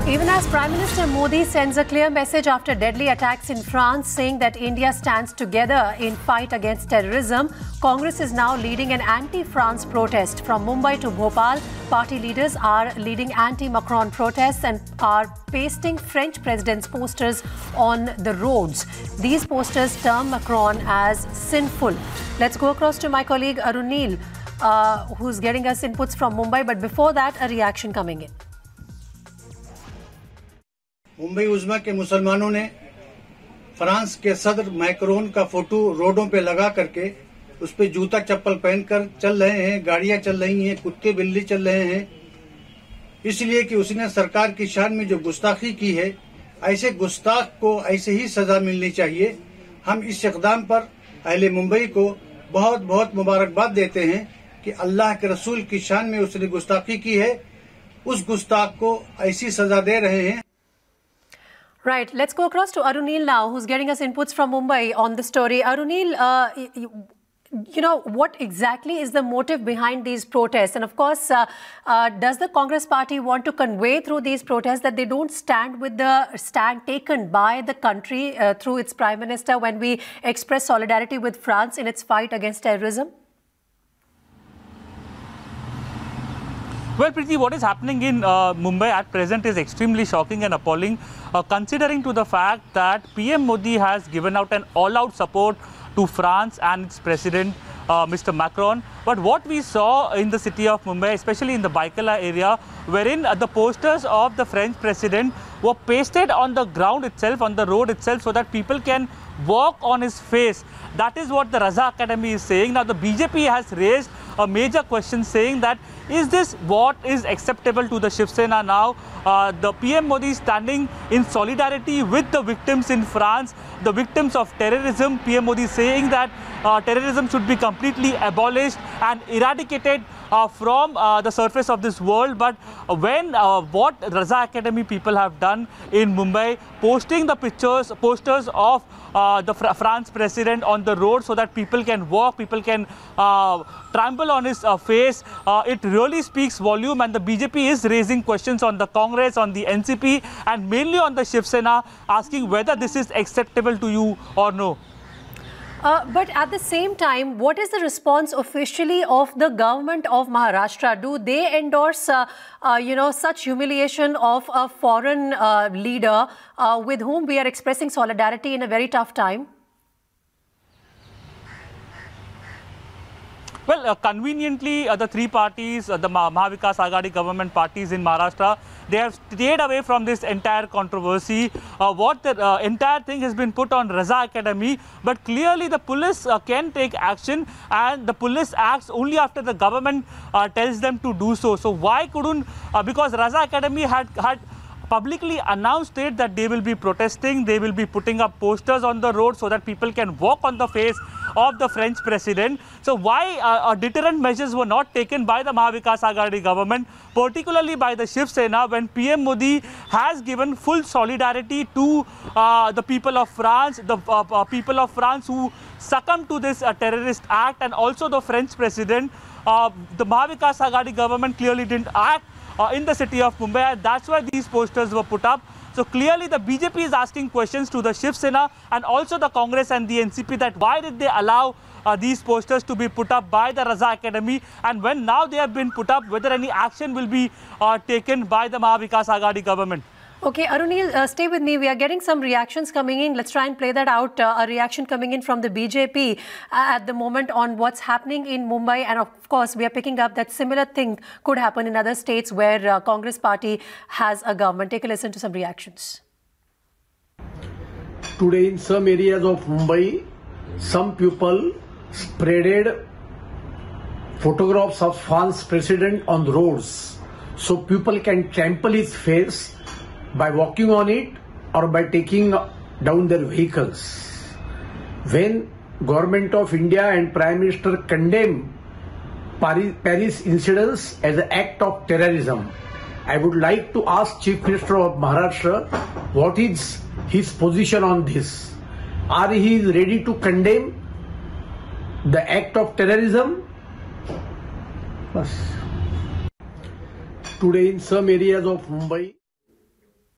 Even as Prime Minister Modi sends a clear message after deadly attacks in France, saying that India stands together in fight against terrorism, Congress is now leading an anti-France protest. From Mumbai to Bhopal, party leaders are leading anti-Macron protests and are pasting French president's posters on the roads. These posters term Macron as sinful. Let's go across to my colleague Arun Neil, who's getting us inputs from Mumbai. But before that, a reaction coming in. Mumbai उज़्मा के मुसलमानों ने France के सदर Macron का photo रोडों पे लगा करके उस पे जूता चप्पल पहनकर चल रहे हैं, गाड़ियां चल रही हैं, कुत्ते बिल्ली चल रहे हैं, इसलिए कि उसने सरकार की शान में जो गुस्ताखी की है, ऐसे गुस्ताख को ऐसे ही सजा मिलनी चाहिए। हम इस इक़दाम पर अहले मुंबई को बहुत बहुत मुबारकबाद देते हैं कि अल्लाह के रसूल की शान में उसने गुस्ताखी की है, उस गुस्ताख को ऐसी सजा दे रहे हैं। Right, let's go across to Arun Neil now, who's getting us inputs from Mumbai on the story. Arun Neil, you know, what exactly is the motive behind these protests? And of course, does the Congress party want to convey through these protests that they don't stand with the stand taken by the country through its Prime Minister when we express solidarity with France in its fight against terrorism? Well, Preeti, what is happening in Mumbai at present is extremely shocking and appalling, considering to the fact that PM Modi has given out an all-out support to France and its president, Mr. Macron. But what we saw in the city of Mumbai, especially in the Baikala area, wherein the posters of the French president were pasted on the ground itself, on the road itself, so that people can walk on his face. That is what the Raza Academy is saying. Now, the BJP has raised a major question, saying that is this what is acceptable to the Shiv Sena now? The PM Modi is standing in solidarity with the victims in France, the victims of terrorism. PM Modi is saying that terrorism should be completely abolished and eradicated from the surface of this world. But when what Raza Academy people have done in Mumbai, posting the posters of the France president on the road so that people can walk, people can trample on his face, it really speaks volume. And the BJP is raising questions on the Congress, on the NCP, and mainly on the Shiv Sena, asking whether this is acceptable to you or no. But at the same time, what is the response officially of the government of Maharashtra? Do they endorse, you know, such humiliation of a foreign leader with whom we are expressing solidarity in a very tough time? Well, conveniently, the three parties, the Mahavikas Aghadi government parties in Maharashtra, they have stayed away from this entire controversy. What the entire thing has been put on Raza Academy, but clearly the police can take action, and the police acts only after the government tells them to do so. So why couldn't, because Raza Academy had publicly announced it that they will be protesting, they will be putting up posters on the road so that people can walk on the face of the French president. So why deterrent measures were not taken by the Mahavikas Aghadi government, particularly by the Shiv Sena, when PM Modi has given full solidarity to the people of France, the people of France who succumbed to this terrorist act, and also the French president. The Mahavikas Aghadi government clearly didn't act in the city of Mumbai, and that's why these posters were put up. So clearly the BJP is asking questions to the Shiv Sena and also the Congress and the NCP, that why did they allow these posters to be put up by the Raza Academy, and when now they have been put up, whether any action will be taken by the Mahavikas Aghadi government. Okay, Arun Neil, stay with me. We are getting some reactions coming in. Let's try and play that out. A reaction coming in from the BJP at the moment on what's happening in Mumbai. And of course, we are picking up that similar thing could happen in other states where Congress party has a government. Take a listen to some reactions. Today in some areas of Mumbai, some people spreaded photographs of France president on the roads so people can trample his face by walking on it or by taking down their vehicles. When Government of India and Prime Minister condemn Paris incidents as an act of terrorism, I would like to ask Chief Minister of Maharashtra what is his position on this. Are he ready to condemn the act of terrorism? Today in some areas of Mumbai,